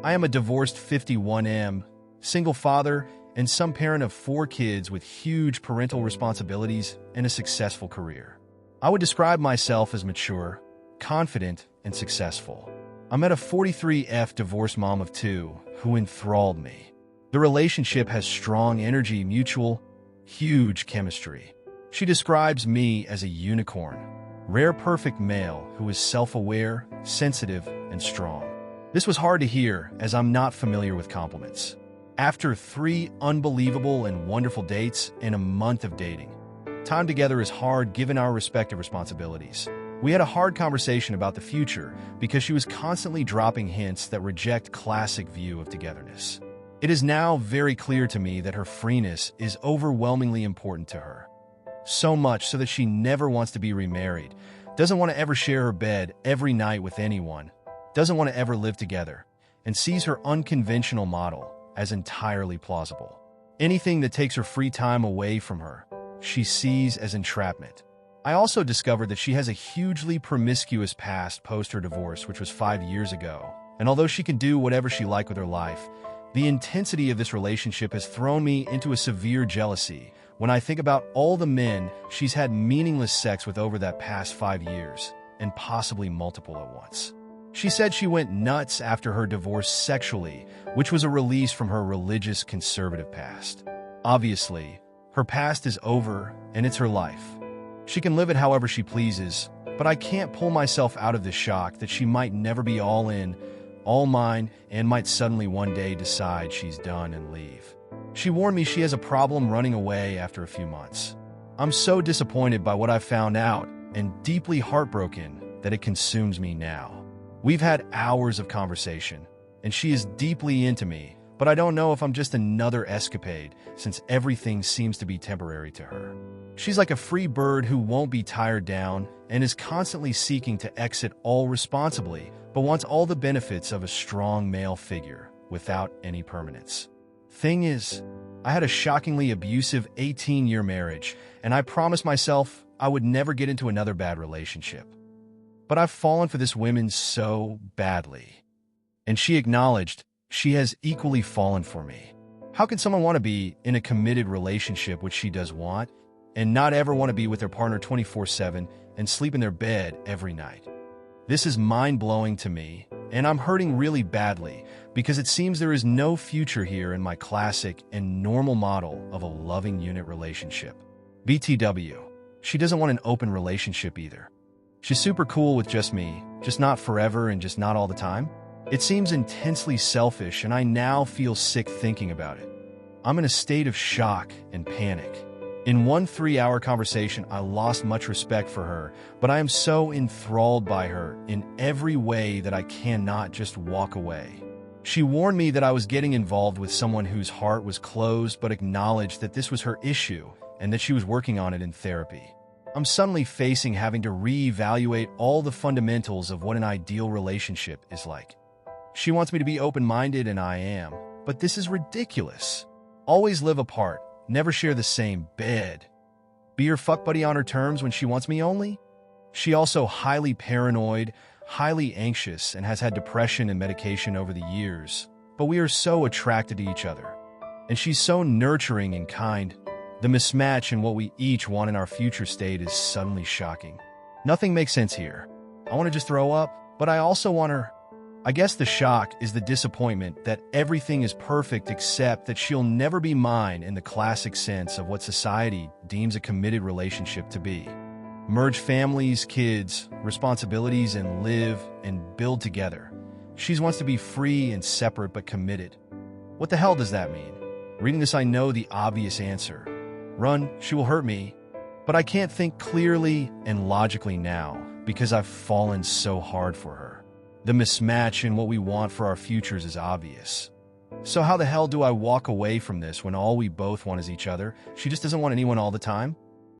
I am a divorced 51M, single father, and some parent of 4 kids with huge parental responsibilities and a successful career. I would describe myself as mature, confident, and successful. I met a 43F divorced mom of 2 who enthralled me. The relationship has strong energy, mutual, huge chemistry. She describes me as a unicorn, rare perfect male who is self-aware, sensitive, and strong. This was hard to hear as I'm not familiar with compliments. After 3 unbelievable and wonderful dates and a month of dating, time together is hard given our respective responsibilities. We had a hard conversation about the future because she was constantly dropping hints that reject classic view of togetherness. It is now very clear to me that her freeness is overwhelmingly important to her. So much so that she never wants to be remarried, doesn't want to ever share her bed every night with anyone, doesn't want to ever live together, and sees her unconventional model as entirely plausible. Anything that takes her free time away from her, she sees as entrapment. I also discovered that she has a hugely promiscuous past post her divorce, which was 5 years ago. And although she can do whatever she likes with her life, the intensity of this relationship has thrown me into a severe jealousy when I think about all the men she's had meaningless sex with over that past 5 years, and possibly multiple at once. She said she went nuts after her divorce sexually, which was a release from her religious conservative past. Obviously, her past is over and it's her life. She can live it however she pleases, but I can't pull myself out of the shock that she might never be all in, all mine, and might suddenly one day decide she's done and leave. She warned me she has a problem running away after a few months. I'm so disappointed by what I've found out and deeply heartbroken that it consumes me now. We've had hours of conversation, and she is deeply into me, but I don't know if I'm just another escapade since everything seems to be temporary to her. She's like a free bird who won't be tired down and is constantly seeking to exit all responsibly, but wants all the benefits of a strong male figure without any permanence. Thing is, I had a shockingly abusive 18-year marriage, and I promised myself I would never get into another bad relationship. But I've fallen for this woman so badly. And she acknowledged she has equally fallen for me. How can someone want to be in a committed relationship, which she does want, and not ever want to be with their partner 24/7 and sleep in their bed every night? This is mind-blowing to me, and I'm hurting really badly because it seems there is no future here in my classic and normal model of a loving unit relationship. BTW, she doesn't want an open relationship either. She's super cool with just me, just not forever and just not all the time. It seems intensely selfish, and I now feel sick thinking about it. I'm in a state of shock and panic. In one 3-hour conversation, I lost much respect for her, but I am so enthralled by her in every way that I cannot just walk away. She warned me that I was getting involved with someone whose heart was closed, but acknowledged that this was her issue and that she was working on it in therapy. I'm suddenly facing having to reevaluate all the fundamentals of what an ideal relationship is like. She wants me to be open-minded, and I am, but this is ridiculous. Always live apart, never share the same bed. Be her fuck buddy on her terms when she wants me only? She also highly paranoid, highly anxious, and has had depression and medication over the years. But we are so attracted to each other. And she's so nurturing and kind. The mismatch in what we each want in our future state is suddenly shocking. Nothing makes sense here. I want to just throw up, but I also want her. I guess the shock is the disappointment that everything is perfect except that she'll never be mine in the classic sense of what society deems a committed relationship to be. Merge families, kids, responsibilities, and live and build together. She wants to be free and separate but committed. What the hell does that mean? Reading this, I know the obvious answer. Run, she will hurt me. But I can't think clearly and logically now because I've fallen so hard for her. The mismatch in what we want for our futures is obvious. So how the hell do I walk away from this when all we both want is each other? She just doesn't want anyone all the time?